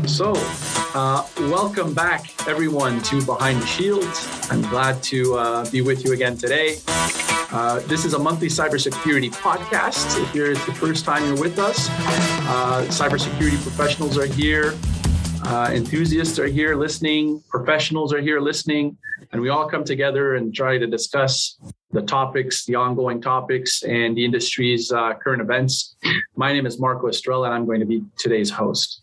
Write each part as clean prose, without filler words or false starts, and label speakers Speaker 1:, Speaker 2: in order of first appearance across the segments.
Speaker 1: So, welcome back, everyone, to Behind the Shield. I'm glad to be with you again today. This is a monthly cybersecurity podcast. If it's the first time you're with us, cybersecurity professionals are here, enthusiasts are here listening, professionals are here listening, and we all come together and try to discuss the topics, the ongoing topics, and the industry's current events. My name is Marco Estrella, and I'm going to be today's host.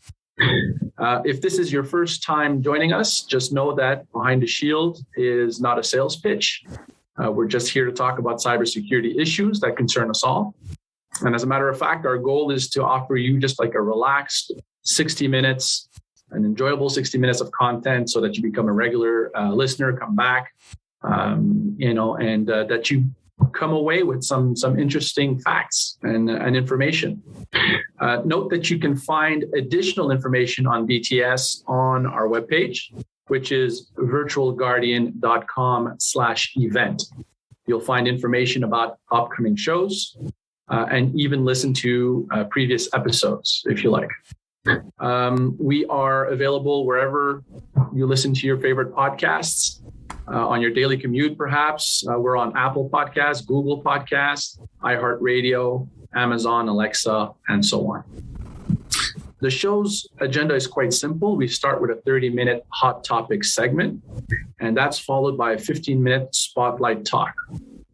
Speaker 1: If this is your first time joining us, just know that Behind the Shield is not a sales pitch. We're just here to talk about cybersecurity issues that concern us all. And as a matter of fact, our goal is to offer you just like a relaxed 60 minutes, an enjoyable 60 minutes of content so that you become a regular listener, come back, and that you come away with some interesting facts and information. Note that you can find additional information on BTS on our webpage, which is virtualguardian.com/event. You'll find information about upcoming shows and even listen to previous episodes if you like. We are available wherever you listen to your favorite podcasts. On your daily commute, perhaps. We're on Apple Podcasts, Google Podcasts, iHeartRadio, Amazon, Alexa, and so on. The show's agenda is quite simple. We start with a 30-minute hot topic segment, and that's followed by a 15-minute spotlight talk.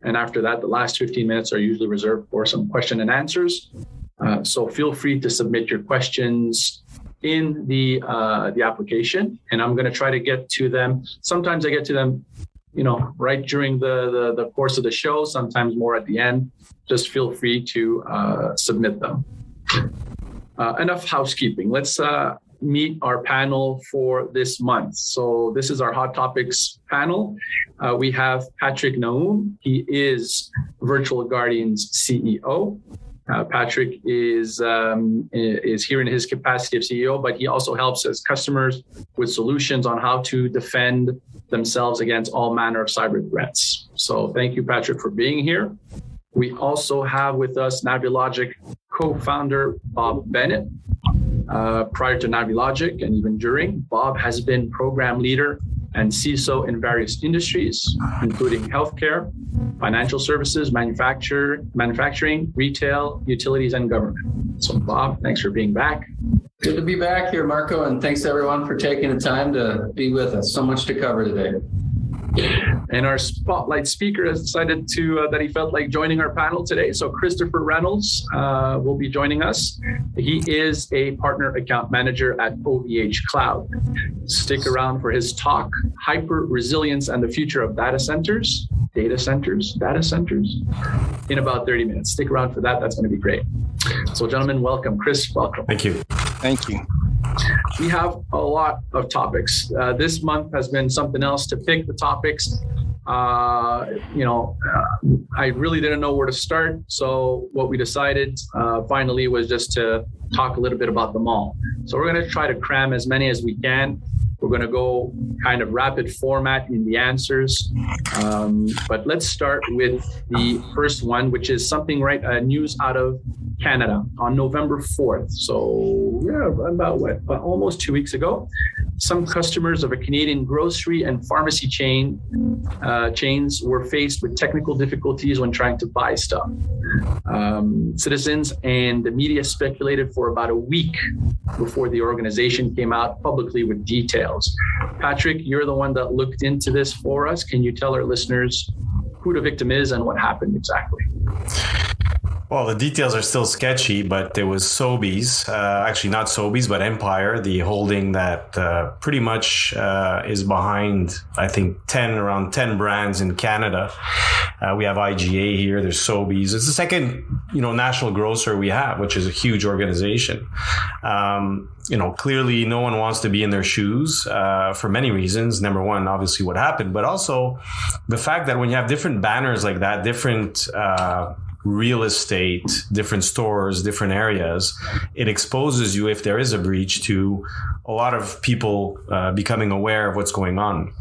Speaker 1: And after that, the last 15 minutes are usually reserved for some question and answers. So feel free to submit your questions in the application, and I'm going to try to get to them. Sometimes I get to them, right during the course of the show, sometimes more at the end. Just feel free to submit them. Enough housekeeping. Let's meet our panel for this month. So this is our Hot Topics panel. We have Patrick Naum. He is Virtual Guardian's CEO. Patrick is here in his capacity of CEO, but he also helps his customers with solutions on how to defend themselves against all manner of cyber threats. So thank you, Patrick, for being here. We also have with us Navilogic co-founder Bob Bennett. Prior to Navilogic and even during, Bob has been program leader and CISO in various industries, including healthcare, financial services, manufacturing, retail, utilities, and government. So Bob, thanks for being back.
Speaker 2: Good to be back here, Marco, and thanks everyone for taking the time to be with us. So much to cover today.
Speaker 1: And our spotlight speaker has decided that he felt like joining our panel today. So Christopher Reynolds will be joining us. He is a partner account manager at OVHCloud. Stick around for his talk, Hyper Resilience and the Future of Data Centers, in about 30 minutes. Stick around for that. That's going to be great. So gentlemen, welcome. Chris, welcome.
Speaker 3: Thank you.
Speaker 4: Thank you.
Speaker 1: We have a lot of topics. This month has been something else to pick the topics. I really didn't know where to start. So what we decided finally was just to talk a little bit about them all. So we're going to try to cram as many as we can. We're going to go kind of rapid format in the answers. But let's start with the first one, which is something news out of Canada on November 4th. So about almost 2 weeks ago, some customers of a Canadian grocery and pharmacy chains were faced with technical difficulties when trying to buy stuff. Citizens and the media speculated for about a week before the organization came out publicly with details. Patrick, you're the one that looked into this for us. Can you tell our listeners who the victim is and what happened exactly?
Speaker 3: Well, the details are still sketchy, but it was Sobeys, actually not Sobeys, but Empire, the holding that pretty much is behind, I think, around 10 brands in Canada. We have IGA here, there's Sobeys. It's the second, national grocer we have, which is a huge organization. Clearly no one wants to be in their shoes for many reasons. Number one, obviously what happened, but also the fact that when you have different banners like that, different real estate, different stores, different areas, it exposes you, if there is a breach, to a lot of people becoming aware of what's going on.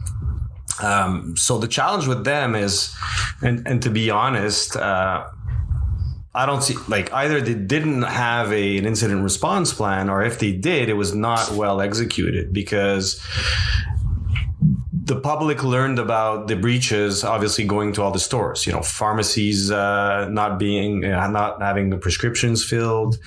Speaker 3: So the challenge with them is, and to be honest, I don't see, like, either they didn't have an incident response plan, or if they did, it was not well executed, because the public learned about the breaches, obviously going to all the stores, pharmacies not having the prescriptions filled,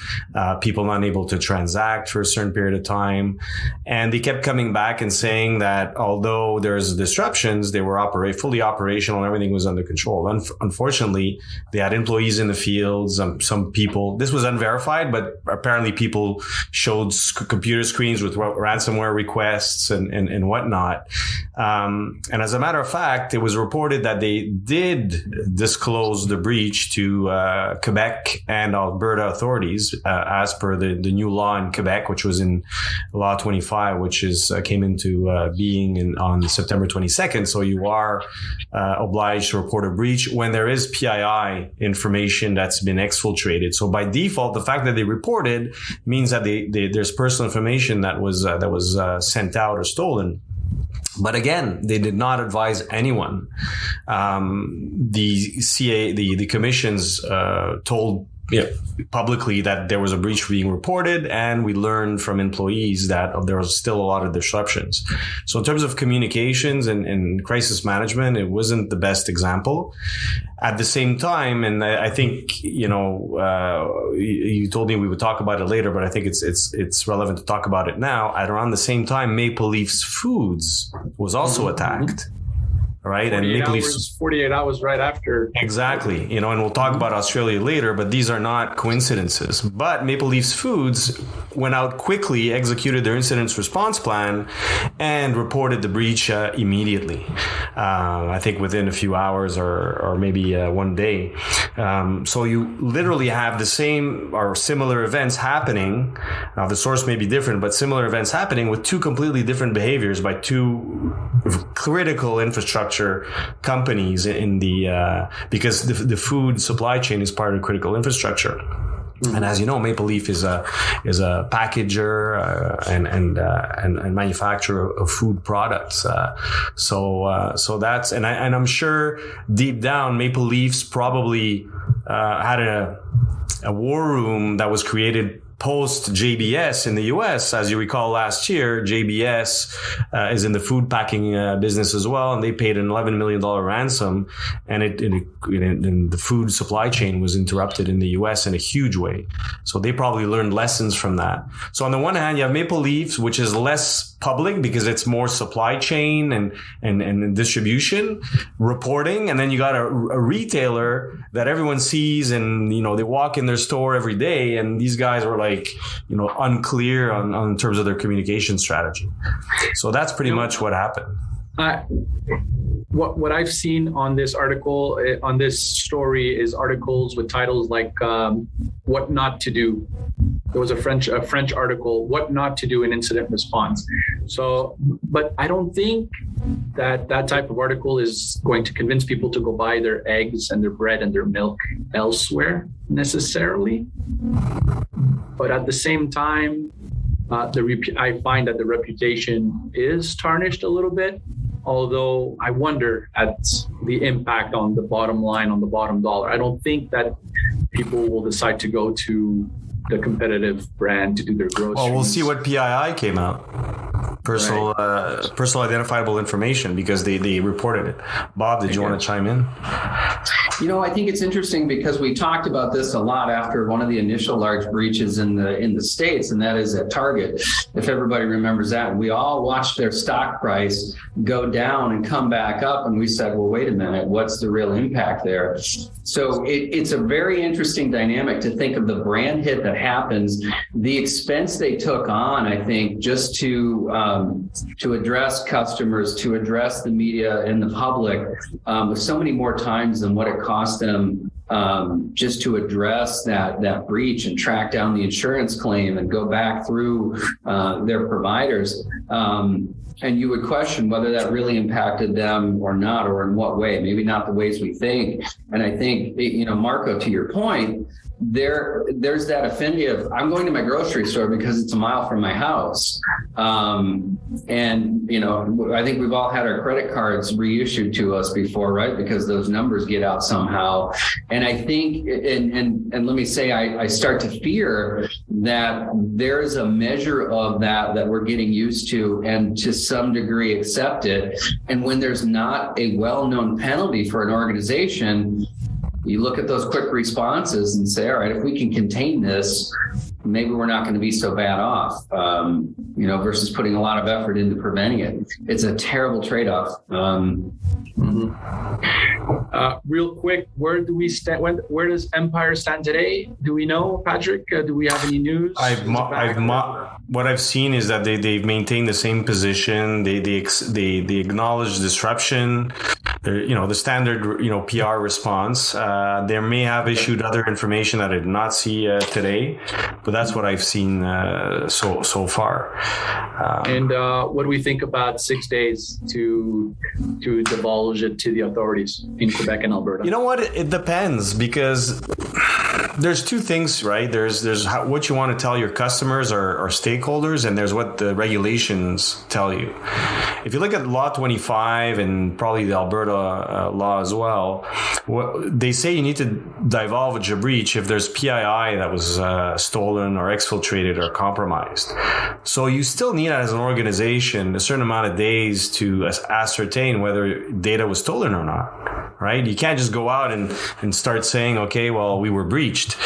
Speaker 3: people not able to transact for a certain period of time. And they kept coming back and saying that although there's disruptions, they were fully operational and everything was under control. Unfortunately, they had employees in the fields. Some people, this was unverified, but apparently people showed computer screens with ransomware requests and whatnot. And as a matter of fact, it was reported that they did disclose the breach to Quebec and Alberta authorities, as per the new law in Quebec, which was in Law 25, which came into being on September 22nd. So you are obliged to report a breach when there is PII information that's been exfiltrated. So by default, the fact that they reported means that there's personal information that was sent out or stolen. But again, they did not advise anyone. The commissions told publicly that there was a breach being reported, and we learned from employees that there was still a lot of disruptions. So in terms of communications and crisis management, it wasn't the best example. At the same time, and I think, you told me we would talk about it later, but I think it's relevant to talk about it now. At around the same time, Maple Leaf's Foods was also attacked. Right. And Maple Leafs
Speaker 1: 48 hours right after.
Speaker 3: Exactly. And we'll talk about Australia later, but these are not coincidences. But Maple Leafs Foods went out quickly, executed their incident response plan, and reported the breach immediately. I think within a few hours or maybe one day. So you literally have the same or similar events happening. Now, the source may be different, but similar events happening with two completely different behaviors by two critical infrastructure companies because the food supply chain is part of critical infrastructure. Mm-hmm. And as you know, Maple Leaf is a packager and manufacturer of food products. So that's and I'm sure deep down Maple Leafs probably had a war room that was created post JBS in the US. As you recall, last year, JBS is in the food packing business as well, and they paid an $11 million ransom, and the food supply chain was interrupted in the US in a huge way. So they probably learned lessons from that. So on the one hand, you have Maple Leafs, which is less public because it's more supply chain and distribution reporting, and then you got a retailer that everyone sees, and they walk in their store every day, and these guys were unclear on terms of their communication strategy. So that's pretty much what happened.
Speaker 1: What I've seen on this article, on this story, is articles with titles like "What Not to Do." There was a French article, "What Not to Do in Incident Response." So, but I don't think that type of article is going to convince people to go buy their eggs and their bread and their milk elsewhere necessarily. But at the same time, I find that the reputation is tarnished a little bit. Although I wonder at the impact on the bottom line, on the bottom dollar. I don't think that people will decide to go to the competitive brand to do their groceries.
Speaker 3: Well, we'll see what PII came out. Personal identifiable information, because they reported it. Bob, did you want to chime in?
Speaker 2: I think it's interesting because we talked about this a lot after one of the initial large breaches in the States, and that is at Target. If everybody remembers that, we all watched their stock price go down and come back up, and we said, well, wait a minute, what's the real impact there? So it's a very interesting dynamic to think of the brand hit that happens, the expense they took on, I think, just to address customers, to address the media and the public so many more times than what it cost them just to address that breach and track down the insurance claim and go back through their providers. And you would question whether that really impacted them or not, or in what way, maybe not the ways we think. And I think, Marco, to your point, there's that affinity of, I'm going to my grocery store because it's a mile from my house. And, you know, I think we've all had our credit cards reissued to us before, right? Because those numbers get out somehow. And I think, and let me say, I start to fear that there's a measure of that we're getting used to and to some degree accept it. And when there's not a well-known penalty for an organization, you look at those quick responses and say, all right, if we can contain this, maybe we're not going to be so bad off, you know, versus putting a lot of effort into preventing it. It's a terrible trade-off.
Speaker 1: Real quick, where do we stand? Where does Empire stand today? Do we know, Patrick? Do we have any news?
Speaker 3: What I've seen is that they've maintained the same position. They acknowledge disruption. You know, the standard, you know, PR response. They may have issued other information that I did not see today, but that's what I've seen so far.
Speaker 1: And what do we think about 6 days to divulge it to the authorities in Quebec and Alberta?
Speaker 3: You know what? It depends, because there's two things, right? There's what you want to tell your customers or stakeholders, and there's what the regulations tell you. If you look at Law 25 and probably the Alberta law as well, they say you need to divulge a breach if there's PII that was stolen or exfiltrated or compromised. So you still need, as an organization, a certain amount of days to ascertain whether data was stolen or not, right? You can't just go out and start saying, okay, well, we were breached.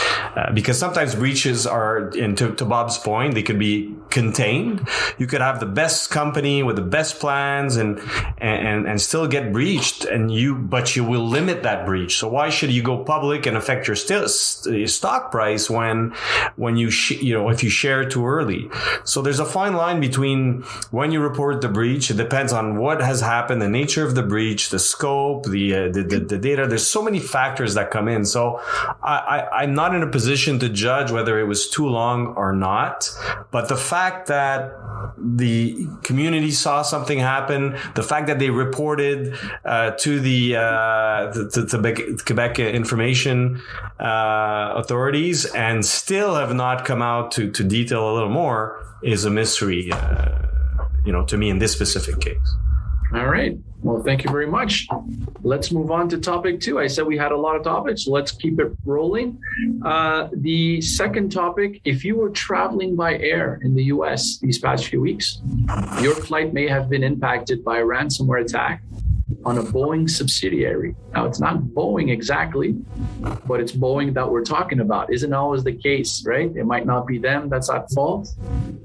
Speaker 3: Because sometimes breaches are, and to Bob's point, they could be contained. You could have the best company with the best plans and still get breached, but you will limit that breach. So why should you go public and affect your stock price when you if you share too early? So there's a fine line between when you report the breach. It depends on what has happened, the nature of the breach, the scope, the data. There's so many factors that come in. So I'm not in a position to judge whether it was too long or not, but the fact that the community saw something happen, the fact that they reported to the Quebec information authorities and still have not come out to detail a little more is a mystery, to me in this specific case.
Speaker 1: All right. Well, thank you very much. Let's move on to topic 2. I said we had a lot of topics. Let's keep it rolling. The second topic, if you were traveling by air in the US these past few weeks, your flight may have been impacted by a ransomware attack on a Boeing subsidiary. Now, it's not Boeing exactly, but it's Boeing that we're talking about. Isn't always the case, right? It might not be them that's at fault,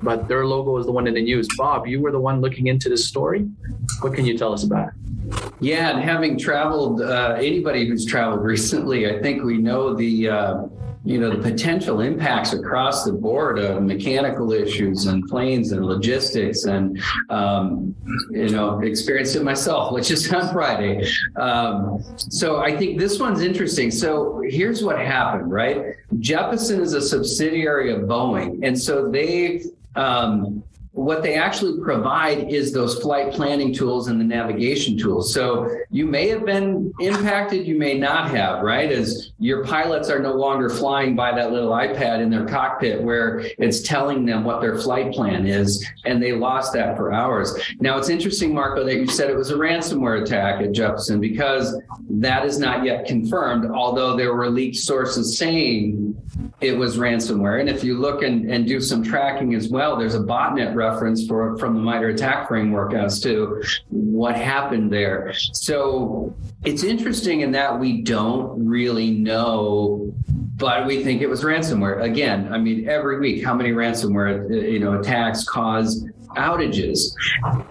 Speaker 1: but their logo is the one in the news. Bob, you were the one looking into this story. What can you tell us about it?
Speaker 2: Yeah, and having traveled, anybody who's traveled recently, I think we know the potential impacts across the board of mechanical issues and planes and logistics, and experienced it myself, which is on Friday. So I think this one's interesting. So here's what happened, right? Jeppesen is a subsidiary of Boeing, and so they what they actually provide is those flight planning tools and the navigation tools. So you may have been impacted, you may not have, right? As your pilots are no longer flying by that little iPad in their cockpit where it's telling them what their flight plan is, and they lost that for hours. Now, it's interesting, Marco, that you said it was a ransomware attack at Jeppesen, because that is not yet confirmed, although there were leaked sources saying it was ransomware. And if you look and do some tracking as well, there's a botnet reference from the MITRE ATT&CK framework as to what happened there. So it's interesting in that we don't really know, but we think it was ransomware. Again, I mean, every week, how many ransomware attacks cause outages?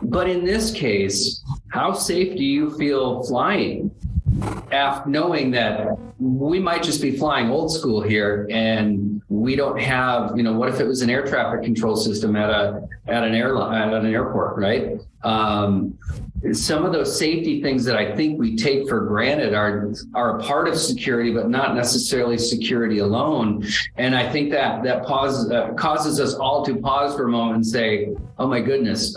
Speaker 2: But in this case, how safe do you feel flying? After knowing that we might just be flying old school here, and we don't have, what if it was an air traffic control system at an airport, right? Some of those safety things that I think we take for granted are a part of security, but not necessarily security alone. And I think that causes us all to pause for a moment and say, oh my goodness,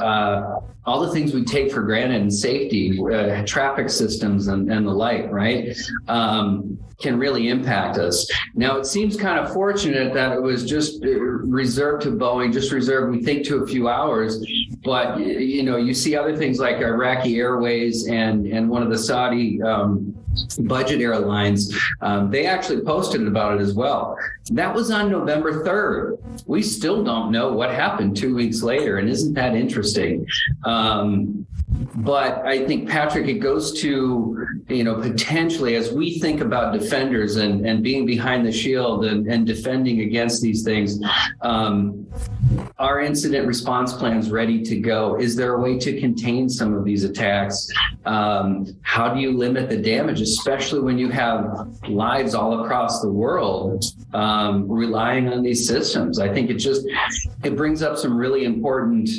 Speaker 2: all the things we take for granted in safety, traffic systems and the like, right, can really impact us. Now, it seems kind of fortunate that it was just reserved to Boeing, we think, to a few hours. But, you see other things like Iraqi Airways and one of the Saudi budget airlines, they actually posted about it as well. That was on November 3rd. We still don't know what happened 2 weeks later. And isn't that interesting? But I think, Patrick, it goes to, potentially, as we think about defenders and being behind the shield and defending against these things, are incident response plans ready to go? Is there a way to contain some of these attacks? How do you limit the damage, especially when you have lives all across the world relying on these systems? I think it brings up some really important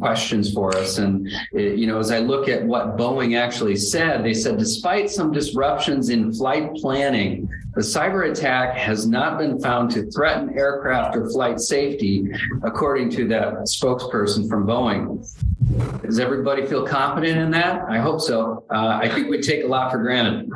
Speaker 2: questions for us. And, as I look at what Boeing actually said, they said, despite some disruptions in flight planning, the cyber attack has not been found to threaten aircraft or flight safety, according to that spokesperson from Boeing. Does everybody feel confident in that? I hope so. I think we take a lot for granted.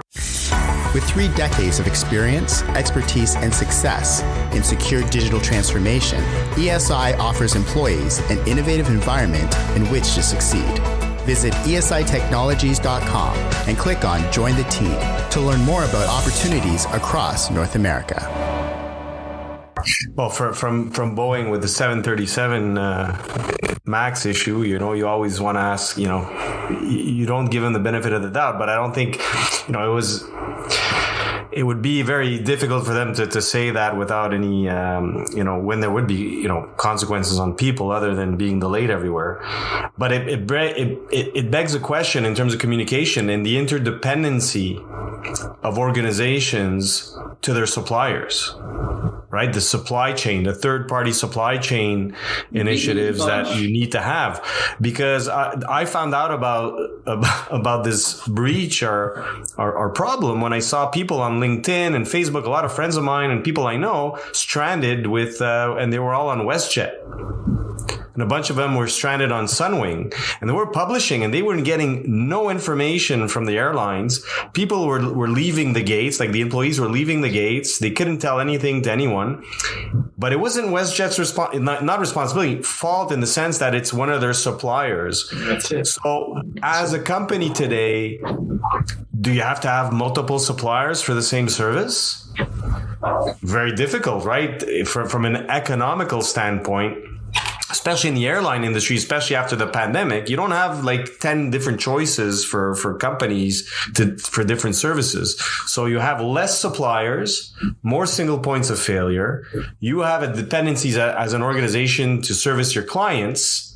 Speaker 4: With 3 decades of experience, expertise, and success in secure digital transformation, ESI offers employees an innovative environment in which to succeed. Visit esitechnologies.com and click on Join the Team to learn more about opportunities across North America.
Speaker 3: Well, from Boeing with the 737 MAX issue, you always want to ask, you don't give them the benefit of the doubt, but I don't think, it would be very difficult for them to say that without any, when there would be, consequences on people other than being delayed everywhere. But it begs a question in terms of communication and the interdependency of organizations to their suppliers, right? The supply chain, the third-party supply chain initiatives that you need to have. Because I found out about this breach or problem when I saw people on LinkedIn and Facebook, a lot of friends of mine and people I know stranded with, and they were all on WestJet. And a bunch of them were stranded on Sunwing, and they were publishing and they weren't getting no information from the airlines. People were leaving the gates, like the employees were leaving the gates. They couldn't tell anything to anyone, but it wasn't WestJet's not responsibility, fault in the sense that it's one of their suppliers.
Speaker 1: That's it.
Speaker 3: So as a company today, do you have to have multiple suppliers for the same service? Very difficult, right? From an economical standpoint, especially in the airline industry, especially after the pandemic, you don't have like 10 different choices for companies for different services. So you have less suppliers, more single points of failure. You have a dependencies as an organization to service your clients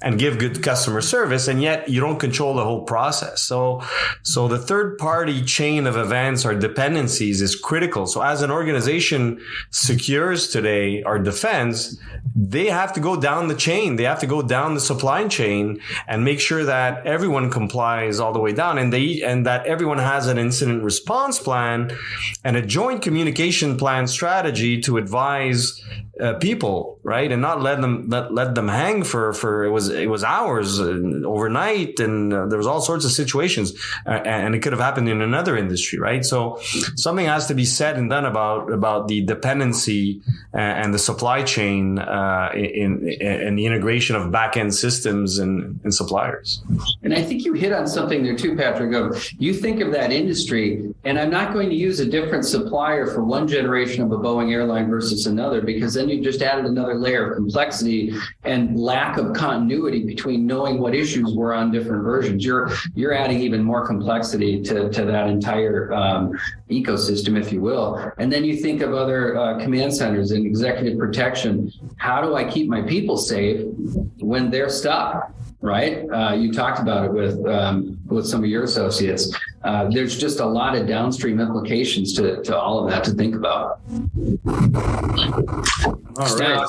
Speaker 3: and give good customer service, and yet you don't control the whole process. So the third party chain of events or dependencies is critical. So as an organization secures today or defends, they have to go down the chain. They have to go down the supply chain and make sure that everyone complies all the way down, and that everyone has an incident response plan and a joint communication plan strategy to advise people, right, and not let them hang for it was hours overnight, and there was all sorts of situations, and it could have happened in another industry, right? So something has to be said and done about the dependency and the supply chain and the integration of back end systems and suppliers.
Speaker 2: And I think you hit on something there too, Patrick. You think of that industry, and I'm not going to use a different supplier for one generation of a Boeing airline versus another, because then you just added another layer of complexity and lack of continuity between knowing what issues were on different versions. You're adding even more complexity to that entire ecosystem, if you will. And then you think of other command centers and executive protection. How do I keep my people safe when they're stuck? Right? You talked about it with some of your associates. there's just a lot of downstream implications to all of that to think about.
Speaker 3: All right,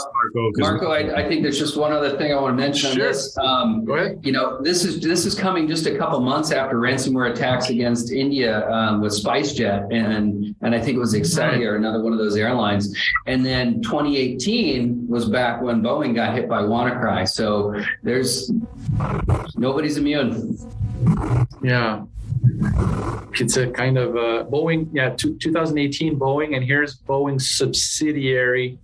Speaker 2: Marco, I think there's just one other thing I want to mention on this.
Speaker 1: Go ahead.
Speaker 2: This is coming just a couple months after ransomware attacks against India with SpiceJet and I think it was Excelia, another one of those airlines. And then 2018 was back when Boeing got hit by WannaCry. So nobody's immune.
Speaker 1: Yeah. It's a kind of Boeing, 2018 Boeing, and here's Boeing's subsidiary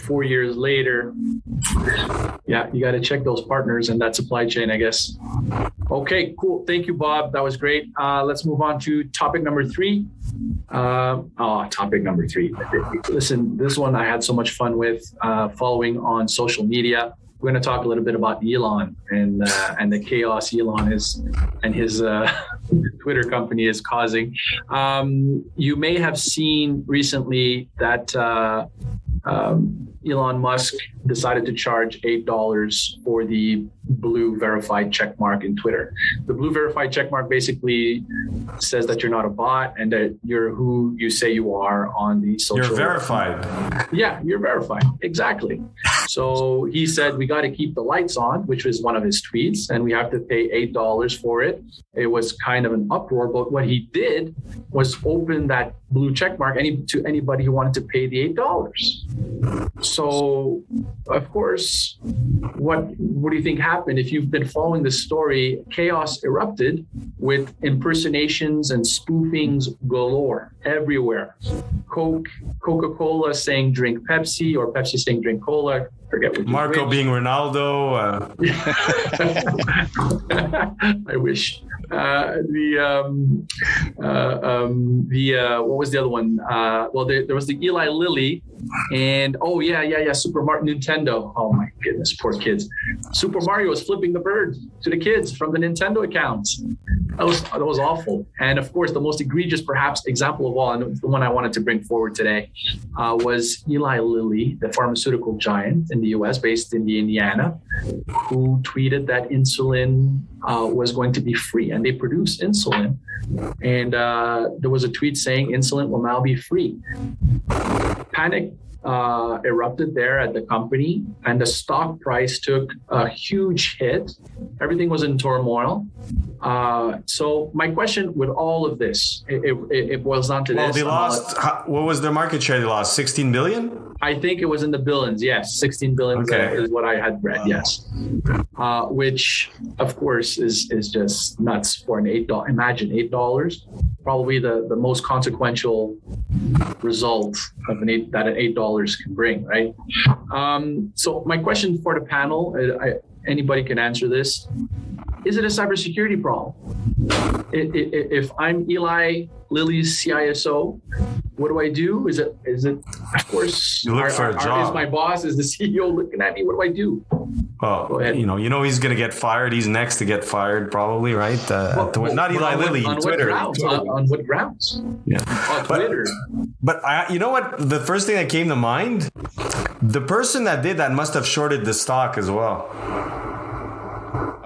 Speaker 1: 4 years later. Yeah, you got to check those partners and that supply chain, I guess. Okay, cool. Thank you, Bob. That was great. Let's move on to topic number 3. Topic number 3. Listen, this one I had so much fun with following on social media. We're going to talk a little bit about Elon and the chaos Elon and his Twitter company is causing. You may have seen recently that Elon Musk decided to charge $8 for the blue verified check mark in Twitter. The blue verified check mark basically says that you're not a bot and that you're who you say you are on the social.
Speaker 3: You're verified.
Speaker 1: Yeah, you're verified. Exactly. So he said, we got to keep the lights on, which was one of his tweets, and we have to pay $8 for it. It was kind of an uproar, but what he did was open that blue check mark to anybody who wanted to pay the $8. So, of course, what do you think happened? If you've been following this story, chaos erupted with impersonations and spoofings galore everywhere. Coca-Cola saying drink Pepsi, or Pepsi saying drink cola. Forget what
Speaker 3: Marco being Ronaldo.
Speaker 1: I wish. What was the other one? There was the Eli Lilly, and Super Mario Nintendo. Oh my goodness, poor kids. Super Mario was flipping the bird to the kids from the Nintendo accounts. That was awful. And of course, the most egregious, perhaps, example of all, and the one I wanted to bring forward today, was Eli Lilly, the pharmaceutical giant in the U.S., based in Indiana, who tweeted that insulin was going to be free, and they produce insulin. And there was a tweet saying insulin will now be free. Panic erupted there at the company, and the stock price took a huge hit. Everything was in turmoil. So my question with all of this, it boils down to this.
Speaker 3: Well, they lost, what was their market share? They lost 16 billion?
Speaker 1: I think it was in the billions, yes. 16 billion is what I had read, yes. Which, of course, is just nuts for an $8. Imagine $8, probably the most consequential result of that an $8 can bring, right? So my question for the panel, anybody can answer this. Is it a cybersecurity problem? If I'm Eli Lilly's CISO, what do I do? Is it? Of course,
Speaker 3: you look for a job.
Speaker 1: Is my boss, is the CEO looking at me? What do I do?
Speaker 3: Well,
Speaker 1: go ahead.
Speaker 3: You know he's going to get fired. He's next to get fired, probably, right? Not Eli Lilly.
Speaker 1: On
Speaker 3: Twitter.
Speaker 1: On what grounds?
Speaker 3: Yeah,
Speaker 1: on Twitter.
Speaker 3: But you know what? The first thing that came to mind, the person that did that must have shorted the stock as well.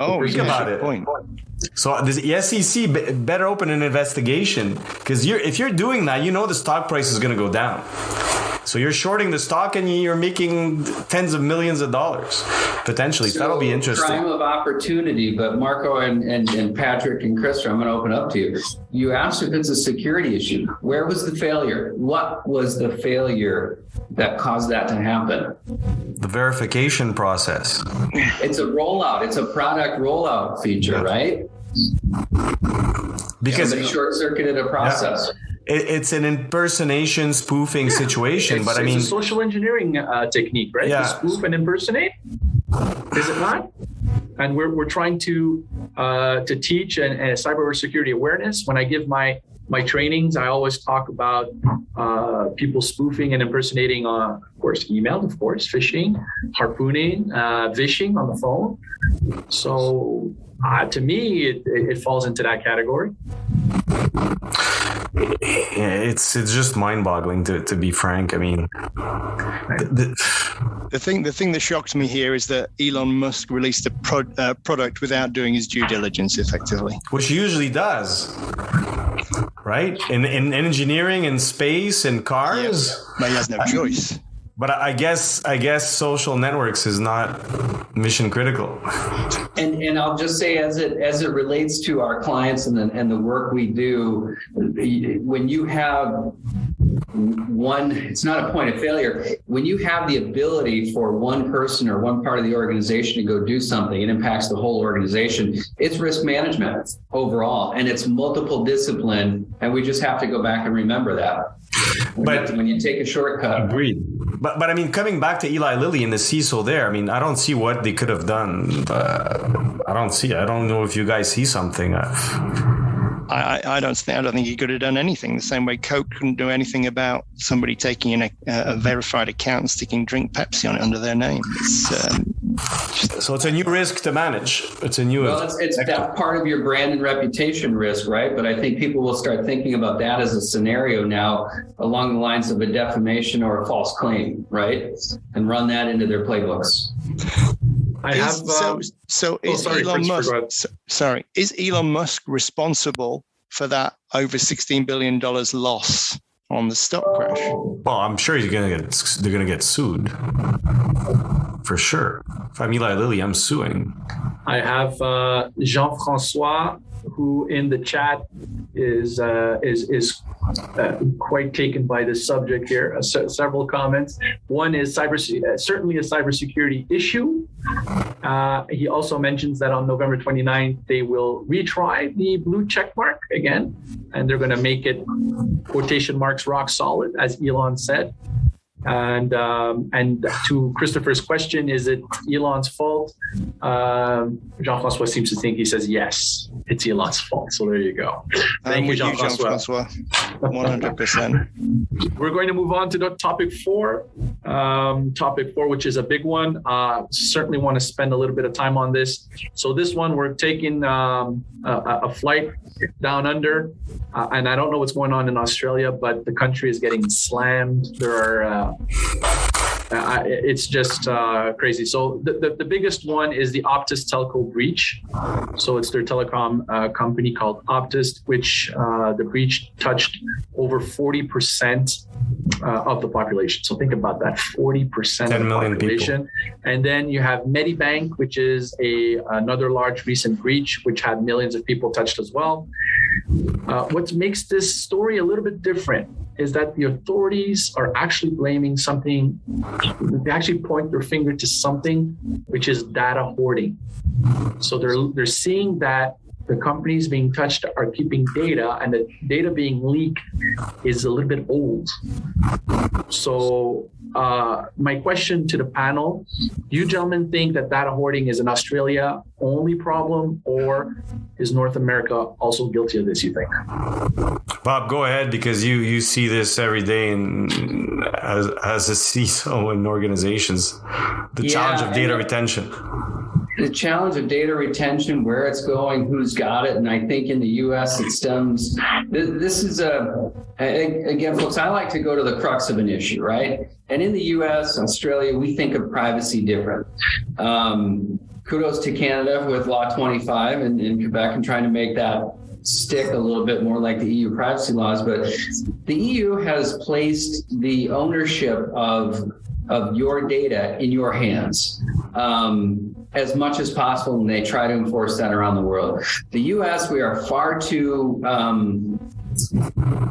Speaker 5: Oh,
Speaker 3: think about it.
Speaker 5: Point.
Speaker 3: So the SEC better open an investigation, because if you're doing that, the stock price is going to go down. So you're shorting the stock and you're making tens of millions of dollars potentially. So that'll be interesting.
Speaker 2: Crime of opportunity. But Marco and Patrick and Chris, I'm going to open up to you. You asked if it's a security issue. Where was the failure? What was the failure that caused that to happen?
Speaker 3: The verification process.
Speaker 2: It's a rollout. It's a product rollout feature, right?
Speaker 3: Because
Speaker 2: somebody short-circuited a process.
Speaker 3: Yeah. It's an impersonation spoofing situation, but
Speaker 1: it's a social engineering technique, right?
Speaker 3: Yeah.
Speaker 1: To spoof and impersonate, is it not? And we're trying to teach and cybersecurity awareness. When I give my trainings, I always talk about people spoofing and impersonating, of course, email, of course, phishing, harpooning, vishing on the phone. So to me, it falls into that category.
Speaker 3: it's just mind-boggling to be frank. I mean,
Speaker 5: the thing that shocked me here is that Elon Musk released a product without doing his due diligence effectively,
Speaker 3: which he usually does, right? In engineering and space and cars.
Speaker 5: Yes. But he has no choice.
Speaker 3: But I guess social networks is not mission critical.
Speaker 2: And I'll just say, as it relates to our clients and the work we do, when you have one, it's not a point of failure. When you have the ability for one person or one part of the organization to go do something, it impacts the whole organization. It's risk management overall, and it's multiple discipline. And we just have to go back and remember that. When you take a shortcut.
Speaker 3: Agreed. But I mean, coming back to Eli Lilly and the CISO there, I mean, I don't see what they could have done. I don't know if you guys see something.
Speaker 5: I don't think he could have done anything. The same way Coke couldn't do anything about somebody taking in a verified account and sticking Drink Pepsi on it under their name.
Speaker 3: So it's a new risk to manage. It's
Speaker 2: that part of your brand and reputation risk, right? But I think people will start thinking about that as a scenario now along the lines of a defamation or a false claim, right? And run that into their playbooks.
Speaker 5: Is Elon Musk responsible for that over $16 billion loss on the stock crash?
Speaker 3: Well, I'm sure they're gonna get sued for sure. If I'm Eli Lilly, I'm suing.
Speaker 1: I have Jean-François, who in the chat is quite taken by this subject here. Several comments. One is certainly a cybersecurity issue. He also mentions that on November 29th, they will retry the blue check mark again, and they're going to make it quotation marks rock solid, as Elon said. And to Christopher's question, is it Elon's fault? Jean-François seems to think, he says, yes, it's Elon's fault. So there you go. Thank you, Jean-François.
Speaker 5: 100%.
Speaker 1: We're going to move on to topic 4. Topic 4, which is a big one. Certainly want to spend a little bit of time on this. So this one, we're taking a flight down under. And I don't know what's going on in Australia, but the country is getting slammed. There are, it's just crazy. So the biggest one is the Optus telco breach. So it's their telecom company called Optus, which the breach touched over 40% of the population. So think about that, 40% of the population. People. And then you have Medibank, which is another large recent breach, which had millions of people touched as well. What makes this story a little bit different is that the authorities are actually blaming something. They actually point their finger to something, which is data hoarding. So they're seeing that the companies being touched are keeping data, and the data being leaked is a little bit old. So my question to the panel, do you gentlemen think that data hoarding is an Australia only problem, or is North America also guilty of this, you think?
Speaker 3: Bob, go ahead, because you see this every day as a CISO in organizations, the challenge of data retention.
Speaker 2: The challenge of data retention, where it's going, who's got it. And I think in the U.S. it stems, this is again, folks, I like to go to the crux of an issue, right? And in the U.S., Australia, we think of privacy different. Kudos to Canada with Law 25 and Quebec and trying to make that stick a little bit more like the EU privacy laws. But the EU has placed the ownership of your data in your hands as much as possible, and they try to enforce that around the world. The U.S., we are far too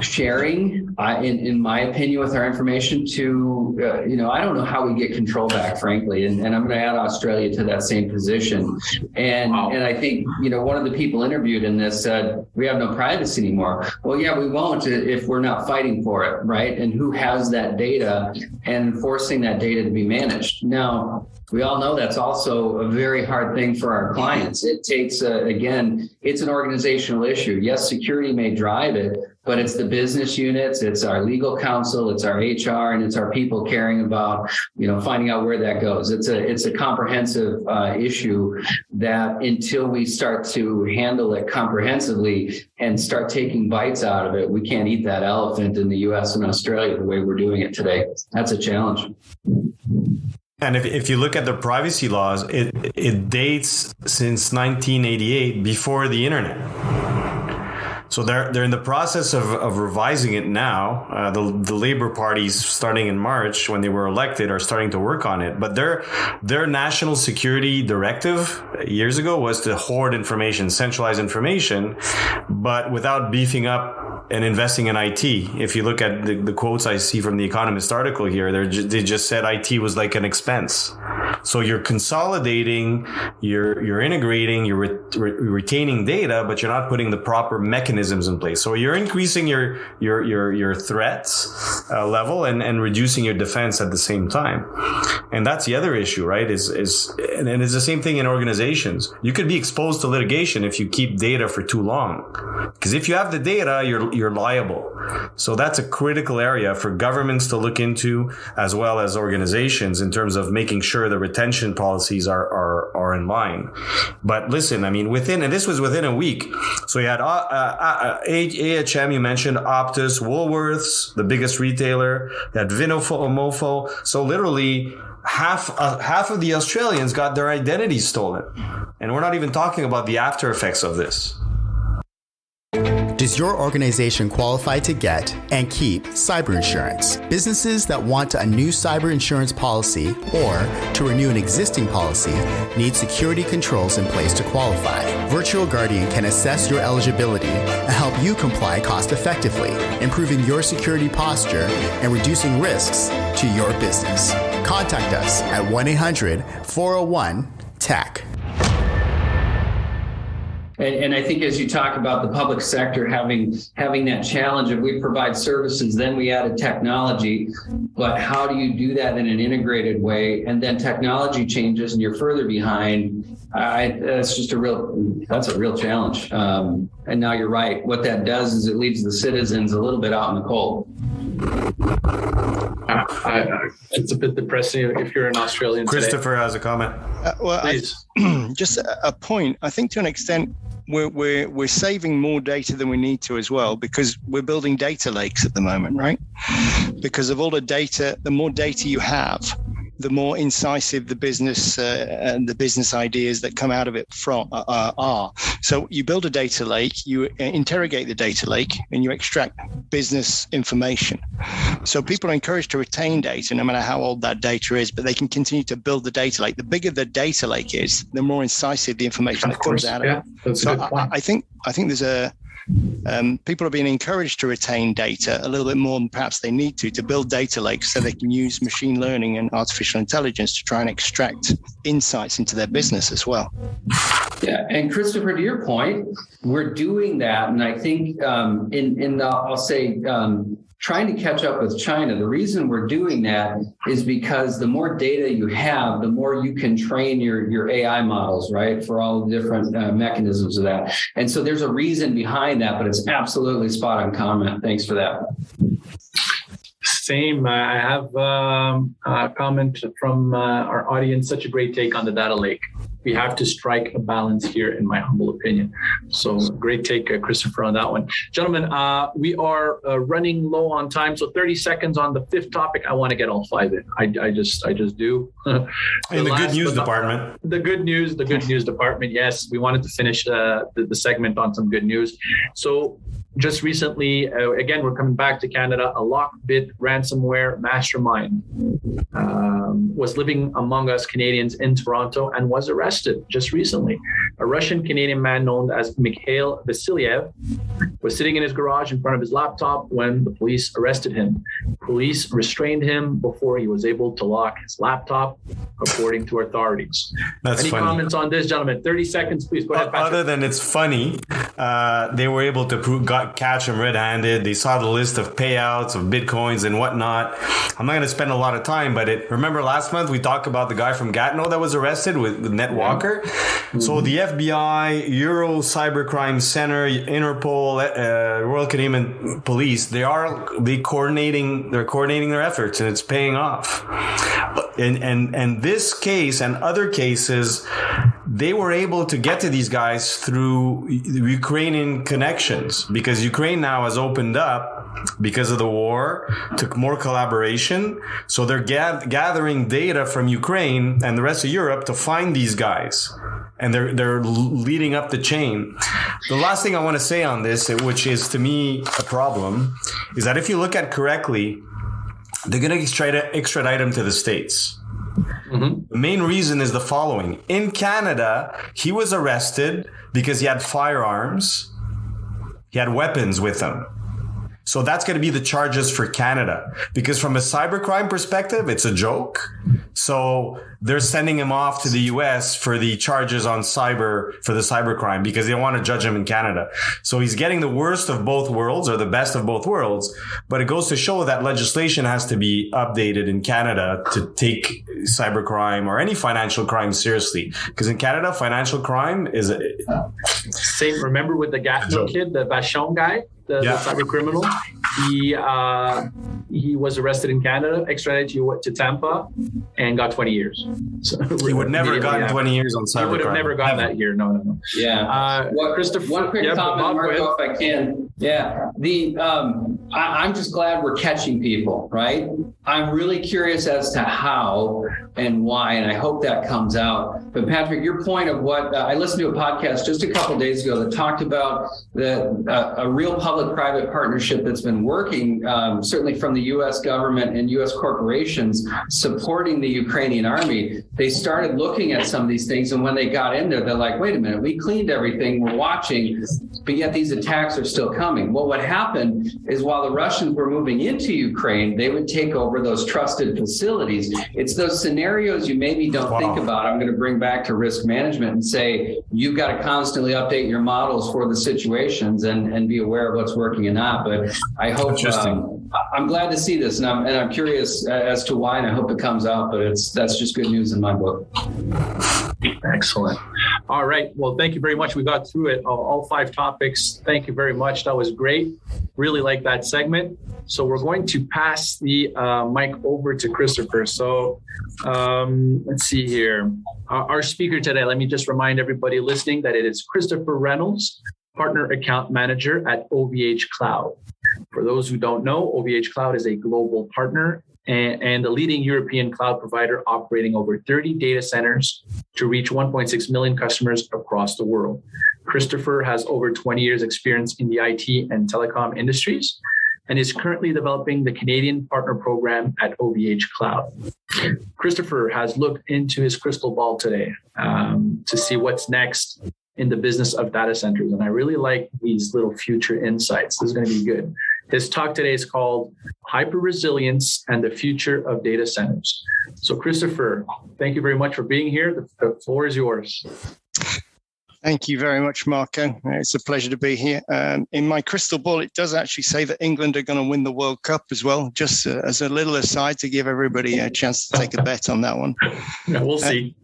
Speaker 2: sharing, in my opinion, with our information to, I don't know how we get control back, frankly, and I'm going to add Australia to that same position. And I think, one of the people interviewed in this said, we have no privacy anymore. Well, yeah, we won't if we're not fighting for it, right? And who has that data and enforcing that data to be managed? Now, we all know that's also a very hard thing for our clients. It takes, again, it's an organizational issue. Yes, security may drive it, but it's the business units, it's our legal counsel, it's our HR, and it's our people caring about, finding out where that goes. It's a comprehensive issue that until we start to handle it comprehensively and start taking bites out of it, we can't eat that elephant in the US and Australia the way we're doing it today. That's a challenge.
Speaker 3: And if you look at the privacy laws, it dates since 1988, before the internet. So they're in the process of revising it now. The Labour parties, starting in March when they were elected, are starting to work on it. But their national security directive years ago was to hoard information, centralize information, but without beefing up and investing in IT. If you look at the quotes I see from the Economist article here, they just said IT was like an expense. So you're consolidating, you're integrating, you're retaining data, but you're not putting the proper mechanisms in place. So you're increasing your threats level and reducing your defense at the same time. And that's the other issue, right? And it's the same thing in organizations. You could be exposed to litigation if you keep data for too long. Because if you have the data, you're liable. So that's a critical area for governments to look into, as well as organizations, in terms of making sure the retention policies are in line. But listen, I mean, and this was within a week. So you had AHM, you mentioned Optus, Woolworths, the biggest retailer, you had Mofo. So literally half of the Australians got their identities stolen. And we're not even talking about the after effects of this.
Speaker 4: Does your organization qualify to get and keep cyber insurance? Businesses that want a new cyber insurance policy or to renew an existing policy need security controls in place to qualify. Virtual Guardian can assess your eligibility and help you comply cost effectively, improving your security posture and reducing risks to your business. Contact us at 1-800-401-TECH.
Speaker 2: And I think as you talk about the public sector having that challenge of we provide services, then we added technology, but how do you do that in an integrated way? And then technology changes and you're further behind. That's a real challenge. And now you're right. What that does is it leaves the citizens a little bit out in the cold.
Speaker 1: It's a bit depressing if you're an Australian.
Speaker 3: Christopher has a comment.
Speaker 5: Just a point. I think to an extent, we're saving more data than we need to as well, because we're building data lakes at the moment, right? Because of all the data, the more data you have, the more incisive the business and the business ideas that come out of it are. So you build a data lake, you interrogate the data lake, and you extract business information. So people are encouraged to retain data, no matter how old that data is, but they can continue to build the data lake. The bigger the data lake is, the more incisive the information that comes out of it.
Speaker 1: That's a good point.
Speaker 5: I think there's people are being encouraged to retain data a little bit more than perhaps they need to build data lakes so they can use machine learning and artificial intelligence to try and extract insights into their business as well.
Speaker 2: Yeah, and Christopher, to your point, we're doing that, and I think trying to catch up with China. The reason we're doing that is because the more data you have, the more you can train your AI models, right, for all the different mechanisms of that. And so there's a reason behind that, but it's absolutely spot on comment. Thanks for that.
Speaker 1: Same. I have a comment from our audience. Such a great take on the data lake. We have to strike a balance here, in my humble opinion. So great take, Christopher, on that one. Gentlemen, we are running low on time. So 30 seconds on the fifth topic. I want to get all five in. I just do.
Speaker 3: In the good news department.
Speaker 1: The good news department. Yes, we wanted to finish the segment on some good news. So just recently, again, we're coming back to Canada. A Lockbit ransomware mastermind was living among us Canadians in Toronto and was arrested just recently. A Russian-Canadian man known as Mikhail Vasilyev was sitting in his garage in front of his laptop when the police arrested him. Police restrained him before he was able to lock his laptop, according to authorities.
Speaker 3: That's
Speaker 1: Any
Speaker 3: funny.
Speaker 1: Comments on this, gentlemen? 30 seconds, please. Go ahead, Patrick.
Speaker 3: Other than it's funny, they were able to catch him red-handed. They saw the list of payouts of Bitcoins and whatnot. I'm not going to spend a lot of time, but remember last month we talked about the guy from Gatineau that was arrested with Net Walker? Mm-hmm. So the FBI, Euro Cybercrime Center, Interpol, Royal Canadian Police, they're coordinating their efforts, and it's paying off. And this case and other cases, they were able to get to these guys through Ukrainian connections, because Ukraine now has opened up because of the war, took more collaboration. So they're gathering data from Ukraine and the rest of Europe to find these guys. And they're leading up the chain. The last thing I want to say on this, which is to me a problem, is that if you look at correctly, they're going to extradite him to the States. Mm-hmm. The main reason is the following. In Canada, he was arrested because he had firearms. He had weapons with him. So that's going to be the charges for Canada, because from a cybercrime perspective, it's a joke. So they're sending him off to the US for the charges on for the cybercrime, because they want to judge him in Canada. So he's getting the worst of both worlds, or the best of both worlds. But it goes to show that legislation has to be updated in Canada to take cybercrime or any financial crime seriously. Because in Canada, financial crime is
Speaker 1: same. Remember with the Gatineau kid, the Vachon guy? The cyber criminal. He was arrested in Canada, extradited to Tampa, and got 20 years. So
Speaker 3: he would never have gotten 20 years on cyber.
Speaker 1: He would have never gotten that year. No.
Speaker 2: Yeah.
Speaker 1: Christopher.
Speaker 2: One quick comment, Marco, if I can. Yeah. I'm just glad we're catching people, right? I'm really curious as to how and why, and I hope that comes out. But Patrick, your point of what I listened to a podcast just a couple of days ago that talked about a real public-private partnership that's been working, certainly from the U.S. government and U.S. corporations supporting the Ukrainian army. They started looking at some of these things, and when they got in there, they're like, wait a minute, we cleaned everything, we're watching, but yet these attacks are still coming. Well, what happened is while the Russians were moving into Ukraine, they would take over those trusted facilities. It's those scenarios you maybe don't think about. I'm going to bring back to risk management and say, you've got to constantly update your models for the situations and be aware of what's working and not. But I hope, I'm glad to see this, and I'm curious as to why, and I hope it comes out, but that's just good news in my book.
Speaker 1: Excellent. All right. Well, thank you very much. We got through it, all 5 topics. Thank you very much. That was great. Really like that segment. So we're going to pass the mic over to Christopher. So let's see here. Our speaker today, let me just remind everybody listening that it is Christopher Reynolds, Partner Account Manager at OVHCloud. For those who don't know, OVHCloud is a global partner and a leading European cloud provider operating over 30 data centers to reach 1.6 million customers across the world. Christopher has over 20 years experience in the IT and telecom industries and is currently developing the Canadian Partner Program at OVHCloud. Christopher has looked into his crystal ball today to see what's next in the business of data centers. And I really like these little future insights. This is going to be good. His talk today is called Hyper Resilience and the Future of Data Centers. So Christopher, thank you very much for being here. The floor is yours.
Speaker 5: Thank you very much, Marco. It's a pleasure to be here. In my crystal ball, it does actually say that England are going to win the World Cup as well, just as a little aside to give everybody a chance to take a bet on that one.
Speaker 1: Yeah, we'll see.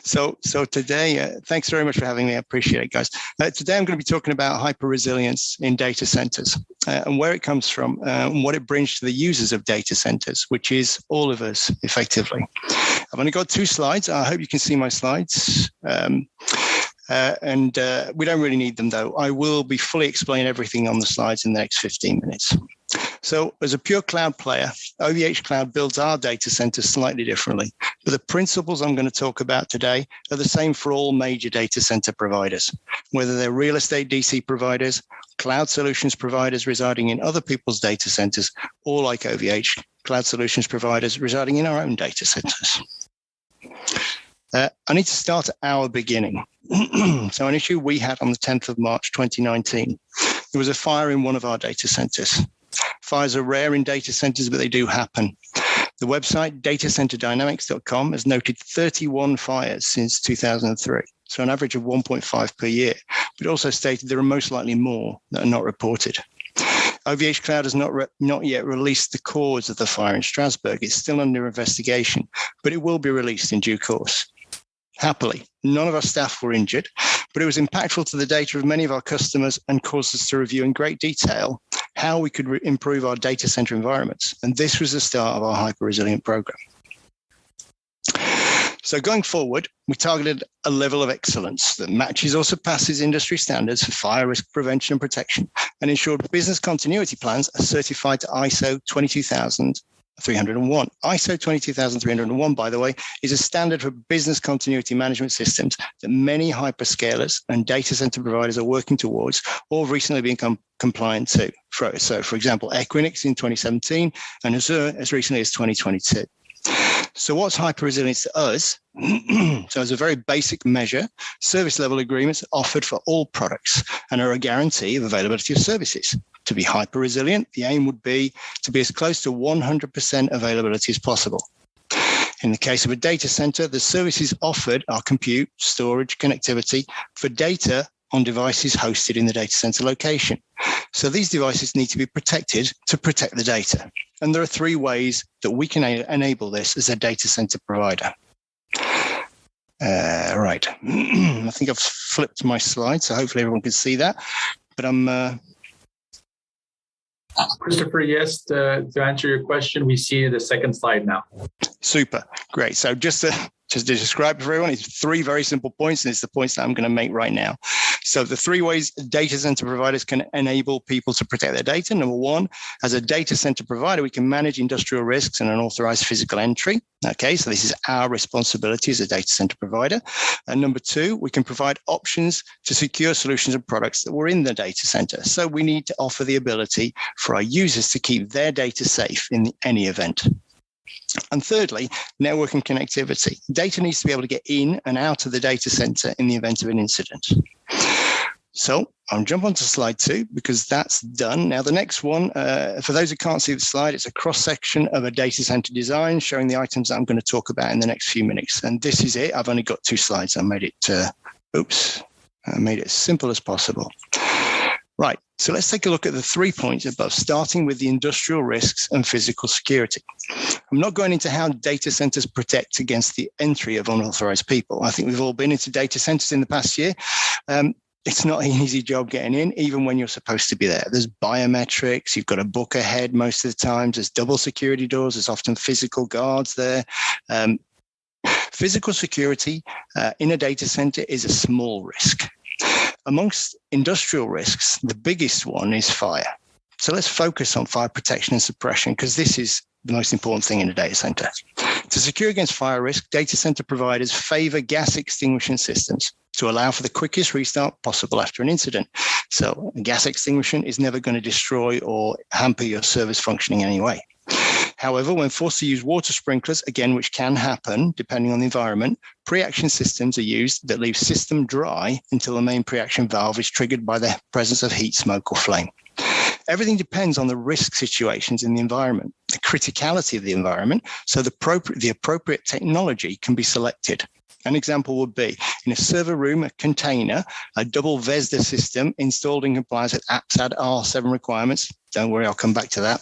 Speaker 5: So today, thanks very much for having me. I appreciate it, guys. Today, I'm going to be talking about hyper resilience in data centers and where it comes from and what it brings to the users of data centers, which is all of us, effectively. I've only got 2 slides. I hope you can see my slides. And we don't really need them, though. I will be fully explaining everything on the slides in the next 15 minutes. So as a pure cloud player, OVHCloud builds our data centers slightly differently. But the principles I'm going to talk about today are the same for all major data center providers, whether they're real estate DC providers, cloud solutions providers residing in other people's data centers, or like OVH, cloud solutions providers residing in our own data centers. I need to start at our beginning. So an issue we had on the 10th of March, 2019, there was a fire in one of our data centers. Fires are rare in data centers, but they do happen. The website datacenterdynamics.com has noted 31 fires since 2003, so an average of 1.5 per year, but also stated there are most likely more that are not reported. OVHCloud has not yet released the cause of the fire in Strasbourg. It's still under investigation, but it will be released in due course. Happily, none of our staff were injured, but it was impactful to the data of many of our customers and caused us to review in great detail how we could improve our data center environments. And this was the start of our hyper-resilient program. So going forward, we targeted a level of excellence that matches or surpasses industry standards for fire risk prevention and protection, and ensured business continuity plans are certified to ISO 22301. ISO 22301, by the way, is a standard for business continuity management systems that many hyperscalers and data center providers are working towards or have recently become compliant to. So, for example, Equinix in 2017 and Azure as recently as 2022. So what's hyper-resilience to us? So as a very basic measure, service level agreements are offered for all products and are a guarantee of availability of services. To be hyper-resilient, the aim would be to be as close to 100% availability as possible. In the case of a data center, the services offered are compute, storage, connectivity for data on devices hosted in the data center location. So these devices need to be protected to protect the data. And there are three ways that we can enable this as a data center provider. Right. I think I've flipped my slide, so hopefully everyone can see that. But I'm...
Speaker 1: Christopher, yes, to answer your question, we see the second slide now.
Speaker 5: Super. Great. So just to describe for everyone, it's three very simple points, and it's the points that I'm going to make right now. So the three ways data center providers can enable people to protect their data. Number one, as a data center provider, we can manage industrial risks and unauthorized physical entry. Okay, so this is our responsibility as a data center provider. And number two, we can provide options to secure solutions and products that were in the data center. So we need to offer the ability for our users to keep their data safe in any event. And thirdly, network and connectivity. Data needs to be able to get in and out of the data center in the event of an incident. So I'll jump onto slide 2 because that's done. Now, the next one, for those who can't see the slide, it's a cross-section of a data center design showing the items that I'm going to talk about in the next few minutes. And this is it. I've only got 2 slides. I made it, I made it as simple as possible. Right, so let's take a look at the 3 points above, starting with the industrial risks and physical security. I'm not going into how data centers protect against the entry of unauthorized people. I think we've all been into data centers in the past year. It's not an easy job getting in, even when you're supposed to be there. There's biometrics, you've got to book ahead most of the time, there's double security doors, there's often physical guards there. Physical security in a data center is a small risk. Amongst industrial risks, the biggest one is fire. So let's focus on fire protection and suppression because this is the most important thing in a data center. To secure against fire risk, data center providers favor gas extinguishing systems to allow for the quickest restart possible after an incident. So a gas extinguishing is never going to destroy or hamper your service functioning in any way. However, when forced to use water sprinklers, again, which can happen depending on the environment, pre-action systems are used that leave system dry until the main pre-action valve is triggered by the presence of heat, smoke, or flame. Everything depends on the risk situations in the environment, the criticality of the environment, so the appropriate technology can be selected. An example would be in a server room, a container, a double VESDA system installed in compliance with APSAD R7 requirements. Don't worry, I'll come back to that.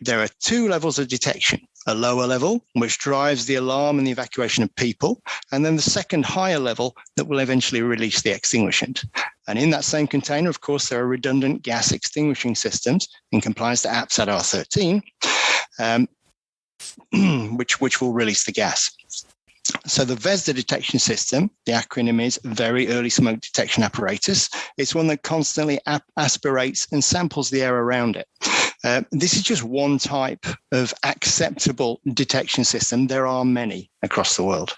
Speaker 5: There are 2 levels of detection, a lower level, which drives the alarm and the evacuation of people, and then the second higher level that will eventually release the extinguishant. And in that same container, of course, there are redundant gas extinguishing systems in compliance to APSAD R13, which will release the gas. So the VESDA detection system, the acronym is Very Early Smoke Detection Apparatus. It's one that constantly aspirates and samples the air around it. This is just one type of acceptable detection system. There are many across the world.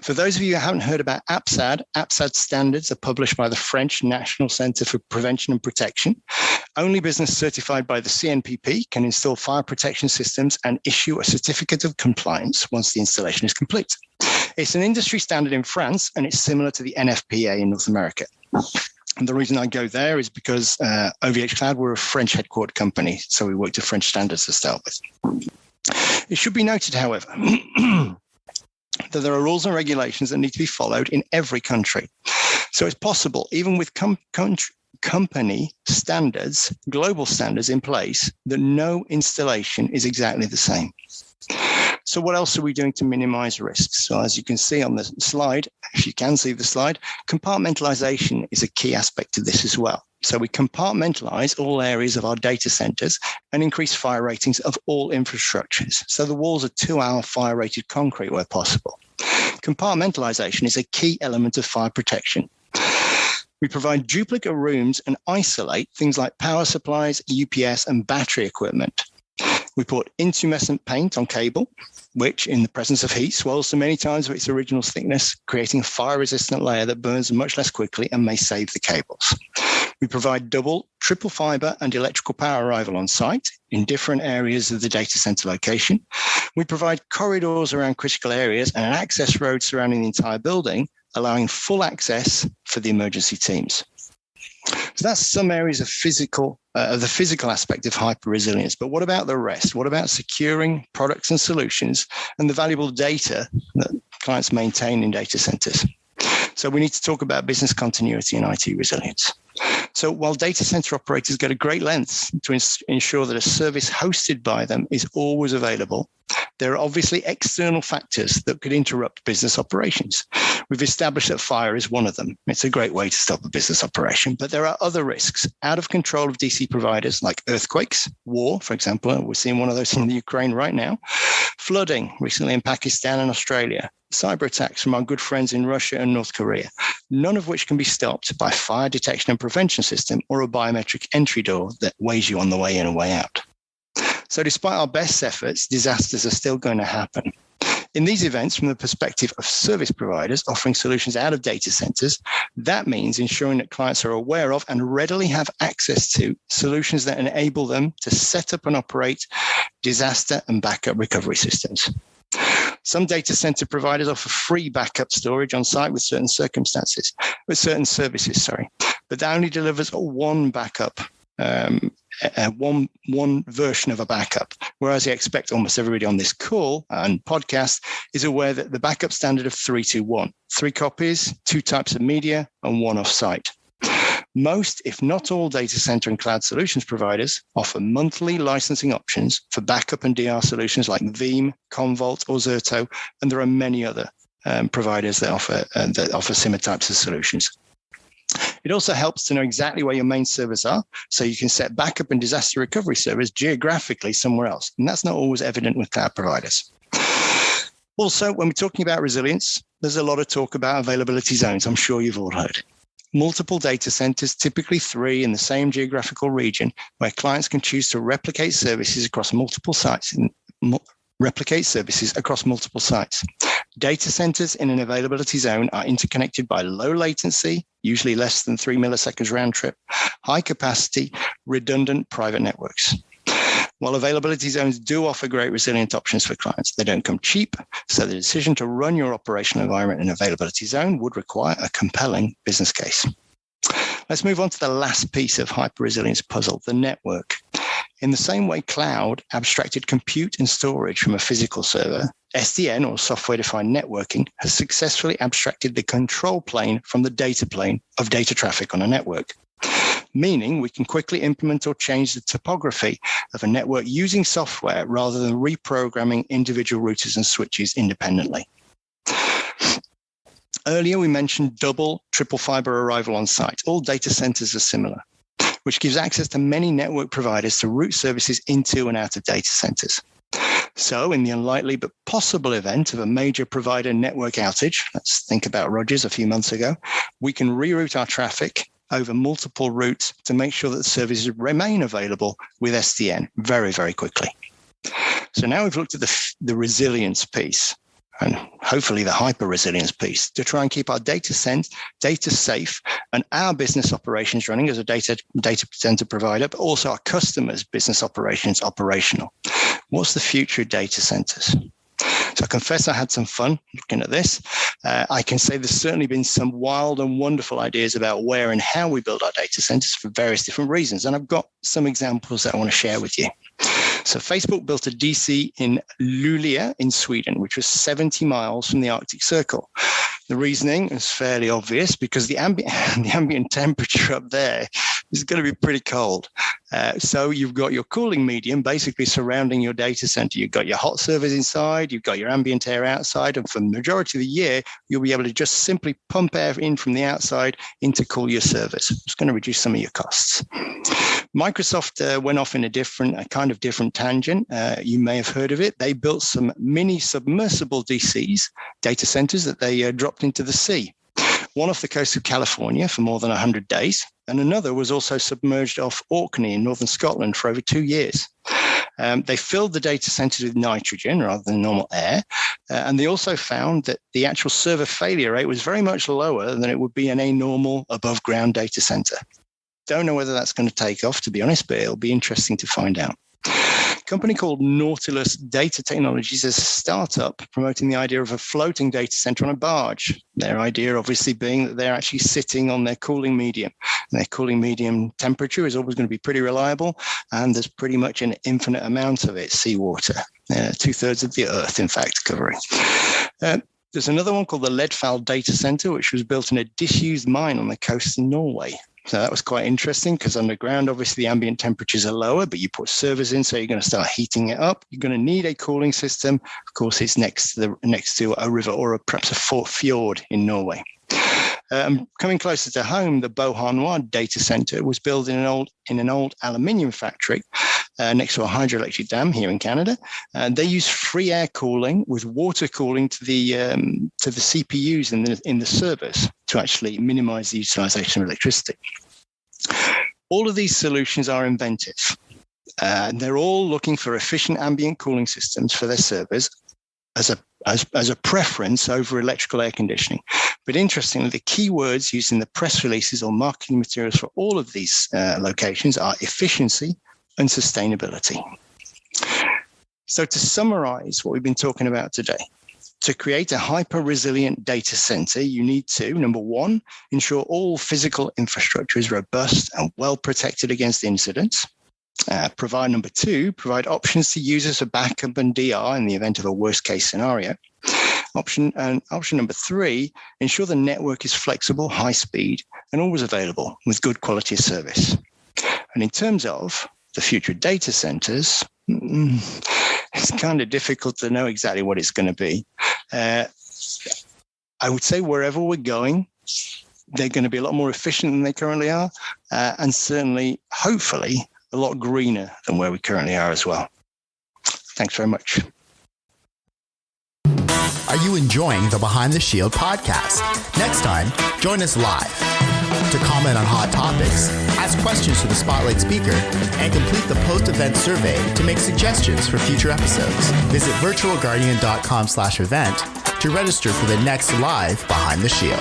Speaker 5: For those of you who haven't heard about APSAD standards are published by the French National Centre for Prevention and Protection. Only business certified by the CNPP can install fire protection systems and issue a certificate of compliance once the installation is complete. It's an industry standard in France, and it's similar to the NFPA in North America. And the reason I go there is because OVHCloud, we're a French headquartered company, so we work to French standards to start with. It should be noted, however, that there are rules and regulations that need to be followed in every country. So it's possible, even with company standards, global standards in place, that no installation is exactly the same. So what else are we doing to minimize risks? So as you can see on the slide, if you can see the slide, compartmentalization is a key aspect of this as well. So we compartmentalize all areas of our data centers and increase fire ratings of all infrastructures. So the walls are 2-hour fire rated concrete where possible. Compartmentalization is a key element of fire protection. We provide duplicate rooms and isolate things like power supplies, UPS, and battery equipment. We put intumescent paint on cable, which in the presence of heat swells to many times of its original thickness, creating a fire-resistant layer that burns much less quickly and may save the cables. We provide double, triple fiber and electrical power arrival on site in different areas of the data center location. We provide corridors around critical areas and an access road surrounding the entire building, allowing full access for the emergency teams. So that's some areas of the physical aspect of hyper-resilience. But what about the rest? What about securing products and solutions and the valuable data that clients maintain in data centers? So we need to talk about business continuity and IT resilience. So while data center operators go to great lengths to ensure that a service hosted by them is always available, there are obviously external factors that could interrupt business operations. We've established that fire is one of them. It's a great way to stop a business operation, but there are other risks out of control of DC providers like earthquakes, war, for example. We're seeing one of those in the Ukraine right now, flooding recently in Pakistan and Australia, cyber attacks from our good friends in Russia and North Korea, none of which can be stopped by fire detection and prevention system or a biometric entry door that weighs you on the way in and way out. So despite our best efforts, disasters are still going to happen. In these events, from the perspective of service providers offering solutions out of data centers, that means ensuring that clients are aware of and readily have access to solutions that enable them to set up and operate disaster and backup recovery systems. Some data center providers offer free backup storage on site with certain services, but that only delivers one backup, one version of a backup. Whereas I expect almost everybody on this call and podcast is aware that the backup standard of 3-2-1, 3 copies, 2 types of media, and 1 off-site. Most, if not all, data center and cloud solutions providers offer monthly licensing options for backup and DR solutions like Veeam, Commvault, or Zerto, and there are many other providers that offer similar types of solutions. It also helps to know exactly where your main servers are, so you can set backup and disaster recovery servers geographically somewhere else, and that's not always evident with cloud providers. Also, when we're talking about resilience, there's a lot of talk about availability zones. I'm sure you've all heard. Multiple data centers, typically 3 in the same geographical region, where clients can choose to replicate services across multiple sites. Data centers in an availability zone are interconnected by low latency, usually less than 3 milliseconds round trip, high capacity, redundant private networks. While availability zones do offer great resilient options for clients, they don't come cheap, so the decision to run your operational environment in an availability zone would require a compelling business case. Let's move on to the last piece of hyper-resilience puzzle, the network. In the same way cloud abstracted compute and storage from a physical server, SDN, or software-defined networking, has successfully abstracted the control plane from the data plane of data traffic on a network. Meaning we can quickly implement or change the topography of a network using software rather than reprogramming individual routers and switches independently. Earlier, we mentioned double, triple fiber arrival on site. All data centers are similar, which gives access to many network providers to route services into and out of data centers. So in the unlikely but possible event of a major provider network outage, let's think about Rogers a few months ago, we can reroute our traffic over multiple routes to make sure that the services remain available with SDN very, very quickly. So now we've looked at the resilience piece and hopefully the hyper-resilience piece to try and keep our data safe and our business operations running as a data center provider, but also our customers' business operations operational. What's the future of data centers? So I confess I had some fun looking at this. I can say there's certainly been some wild and wonderful ideas about where and how we build our data centers for various different reasons. And I've got some examples that I want to share with you. So Facebook built a DC in Luleå in Sweden, which was 70 miles from the Arctic Circle. The reasoning is fairly obvious because the ambient temperature up there is going to be pretty cold. So you've got your cooling medium basically surrounding your data center. You've got your hot servers inside, you've got your ambient air outside, and for the majority of the year, you'll be able to just simply pump air in from the outside in to cool your servers. It's going to reduce some of your costs. Microsoft went off in a kind of different tangent. You may have heard of it. They built some mini submersible DCs, data centers, that they dropped into the sea. One off the coast of California for more than 100 days, and another was also submerged off Orkney in northern Scotland for over 2 years. They filled the data centers with nitrogen rather than normal air, and they also found that the actual server failure rate was very much lower than it would be in a normal above-ground data center. Don't know whether that's going to take off, to be honest, but it'll be interesting to find out. A company called Nautilus Data Technologies is a startup promoting the idea of a floating data center on a barge. Their idea obviously being that they're actually sitting on their cooling medium. And their cooling medium temperature is always going to be pretty reliable, and there's pretty much an infinite amount of it, seawater, 2/3 of the Earth, in fact, covering. There's another one called the Leadfall Data Center, which was built in a disused mine on the coast of Norway. So that was quite interesting because underground, obviously, the ambient temperatures are lower, but you put servers in, so you're going to start heating it up. You're going to need a cooling system. Of course, it's next to a river or perhaps a fjord in Norway. Coming closer to home, the Beauharnois data center was built in an old aluminium factory next to a hydroelectric dam here in Canada. They use free air cooling with water cooling to the CPUs in the servers to actually minimize the utilization of electricity. All of these solutions are inventive. They're all looking for efficient ambient cooling systems for their servers as a preference over electrical air conditioning. But interestingly, the key words used in the press releases or marketing materials for all of these locations are efficiency and sustainability. So to summarize what we've been talking about today, to create a hyper-resilient data center, you need to, number one, ensure all physical infrastructure is robust and well protected against incidents. Number two, provide options to users for backup and DR in the event of a worst-case scenario. Option number three, ensure the network is flexible, high speed, and always available with good quality of service. And in terms of the future data centers, it's kind of difficult to know exactly what it's going to be. I would say wherever we're going, they're going to be a lot more efficient than they currently are, and certainly, hopefully, a lot greener than where we currently are as well. Thanks very much.
Speaker 4: Are you enjoying the Behind the Shield podcast? Next time, join us live. To comment on hot topics, ask questions to the Spotlight speaker, and complete the post-event survey to make suggestions for future episodes. Visit virtualguardian.com/event to register for the next live Behind the Shield.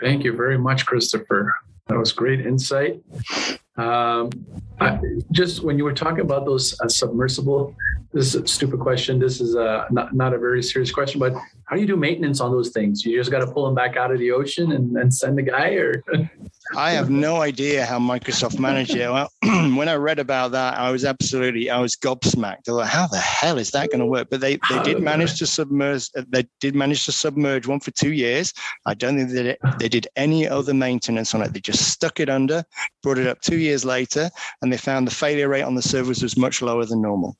Speaker 1: Thank you very much, Christopher. That was great insight. Just when you were talking about those submersible, this is a stupid question. This is not a very serious question, but how do you do maintenance on those things? You just got to pull them back out of the ocean and send the guy, or?
Speaker 5: I have no idea how Microsoft managed it. Well, when I read about that, I was gobsmacked. I was like, how the hell is that going to work? But they did manage to submerge. They did manage to submerge one for 2 years. I don't think they did any other maintenance on it. They just stuck it under, brought it up 2 years later, and they found the failure rate on the servers was much lower than normal.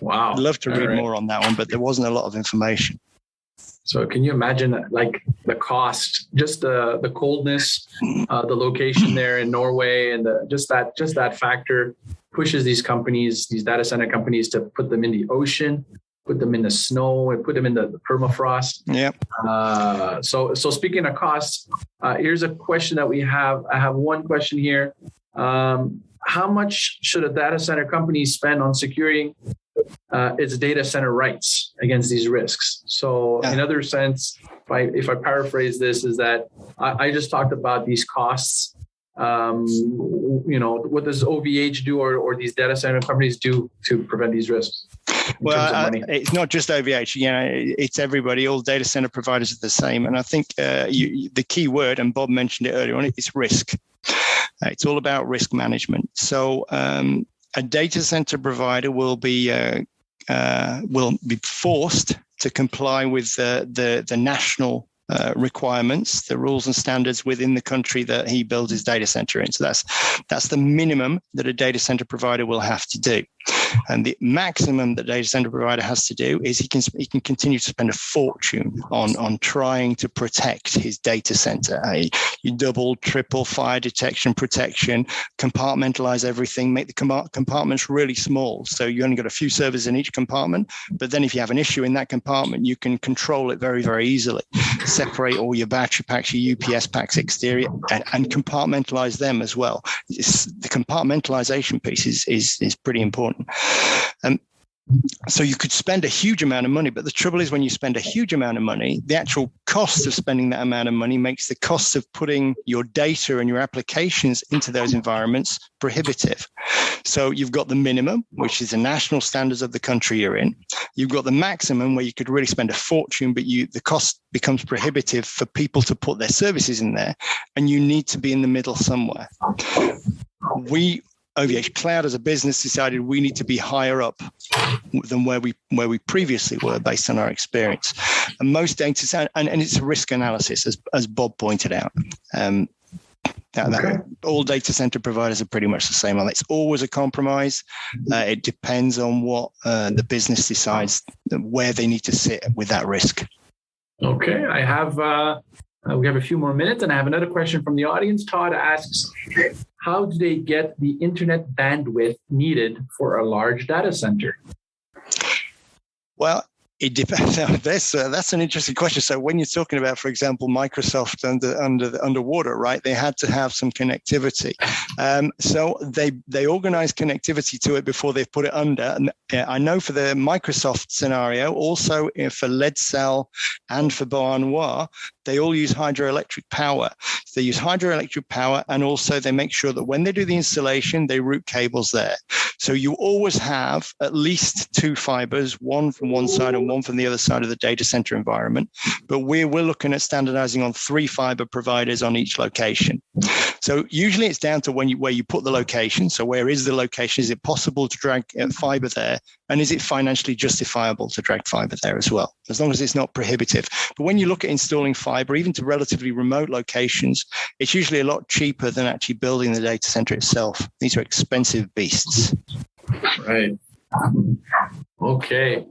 Speaker 1: Wow.
Speaker 5: I'd love to read more on that one, but there wasn't a lot of information.
Speaker 1: So can you imagine like the cost, just the coldness, the location there in Norway, and just that factor pushes these companies, these data center companies, to put them in the ocean, put them in the snow, and put them in the permafrost.
Speaker 5: Yep.
Speaker 1: So speaking of costs, here's a question that we have. I have one question here. How much should a data center company spend on securing its data center rights against these risks? So in other sense, if I paraphrase this, is that I just talked about these costs. What does OVH do or these data center companies do to prevent these risks?
Speaker 5: Well, it's not just OVH. It's everybody. All data center providers are the same. And I think the key word, and Bob mentioned it earlier on, is risk. It's all about risk management. So a data center provider will be forced to comply with the national requirements, the rules and standards within the country that he builds his data center in. So that's the minimum that a data center provider will have to do. And the maximum that data center provider has to do is he can continue to spend a fortune on trying to protect his data center. You double, triple fire detection, protection, compartmentalize everything, make the compartments really small. So you only got a few servers in each compartment, but then if you have an issue in that compartment, you can control it very, very easily. Separate all your battery packs, your UPS packs exterior, and compartmentalize them as well. The compartmentalization piece is pretty important. So you could spend a huge amount of money, but the trouble is when you spend a huge amount of money, the actual cost of spending that amount of money makes the cost of putting your data and your applications into those environments prohibitive. So you've got the minimum, which is the national standards of the country you're in. You've got the maximum where you could really spend a fortune, but the cost becomes prohibitive for people to put their services in there, and you need to be in the middle somewhere. OVHCloud as a business decided we need to be higher up than where we previously were based on our experience. And most data, and it's a risk analysis, as Bob pointed out. All data center providers are pretty much the same. It's always a compromise. It depends on what the business decides where they need to sit with that risk.
Speaker 1: Okay, I have. We have a few more minutes, and I have another question from the audience. Todd asks, how do they get the internet bandwidth needed for a large data center?
Speaker 5: Well, it depends. That's an interesting question. So when you're talking about, for example, Microsoft underwater, right? They had to have some connectivity. So they organized connectivity to it before they put it under. And I know for the Microsoft scenario, also for Leadcell and for Beauharnois, they all use hydroelectric power. So they use hydroelectric power, and also they make sure that when they do the installation, they route cables there. So you always have at least two fibers, one from one side and one from the other side of the data center environment. But we're looking at standardizing on 3 fiber providers on each location. So usually it's down to where you put the location. So where is the location? Is it possible to drag fiber there? And is it financially justifiable to drag fiber there as well? As long as it's not prohibitive. But when you look at installing fiber, even to relatively remote locations, it's usually a lot cheaper than actually building the data center itself. These are expensive beasts.
Speaker 1: Right. Okay.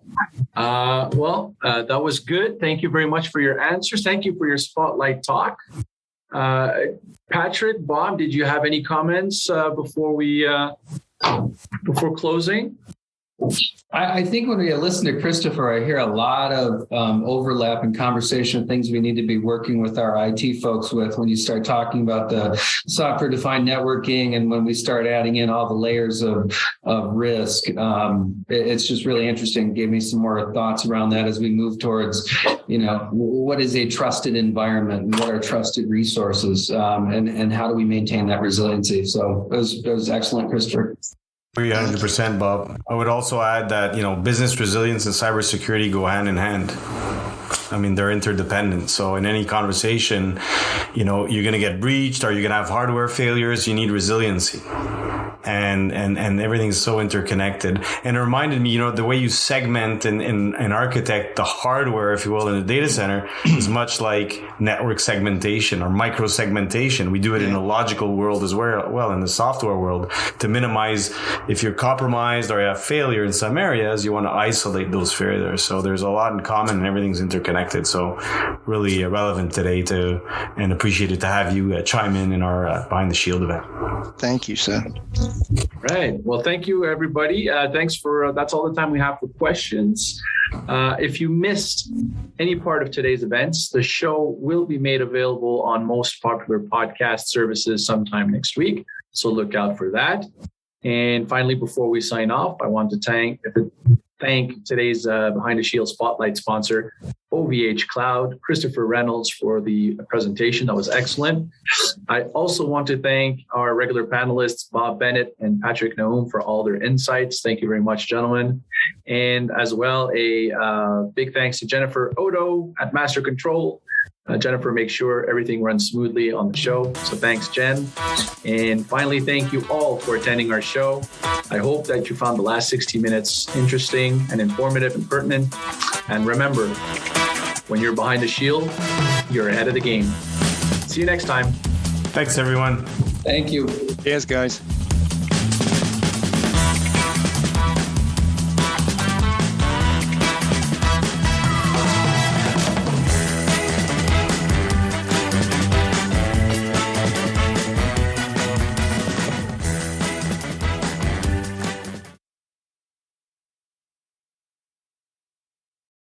Speaker 1: That was good. Thank you very much for your answers. Thank you for your spotlight talk. Patrick, Bob, did you have any comments before closing?
Speaker 2: I think when we listen to Christopher, I hear a lot of overlap and conversation of things we need to be working with our IT folks with when you start talking about the software-defined networking and when we start adding in all the layers of risk. It's just really interesting. Gave me some more thoughts around that as we move towards, what is a trusted environment and what are trusted resources and how do we maintain that resiliency? So it was excellent, Christopher.
Speaker 3: 300%, Bob. I would also add that, business resilience and cybersecurity go hand in hand. I mean, they're interdependent. So in any conversation, you're going to get breached or you're going to have hardware failures. You need resiliency. And everything's so interconnected. And it reminded me, the way you segment and architect the hardware, if you will, in the data center is much like network segmentation or micro segmentation. We do it in the logical world as well, in the software world, to minimize if you're compromised or you have failure in some areas, you want to isolate those failures. So there's a lot in common and everything's interconnected. So really relevant today and appreciated to have you chime in our Behind the Shield event.
Speaker 5: Thank you, sir.
Speaker 1: Right. Well, thank you, everybody. Thanks for that's all the time we have for questions. If you missed any part of today's events, the show will be made available on most popular podcast services sometime next week. So look out for that. And finally, before we sign off, I want to thank today's Behind the Shield Spotlight sponsor, OVHCloud, Christopher Reynolds, for the presentation. That was excellent. I also want to thank our regular panelists, Bob Bennett and Patrick Naum, for all their insights. Thank you very much, gentlemen. And as well, a big thanks to Jennifer Odo at Master Control Jennifer makes sure everything runs smoothly on the show. So thanks, Jen. And finally, thank you all for attending our show. I hope that you found the last 60 minutes interesting and informative and pertinent. And remember, when you're behind the shield, you're ahead of the game. See you next time.
Speaker 3: Thanks, everyone.
Speaker 2: Thank you.
Speaker 5: Cheers, guys.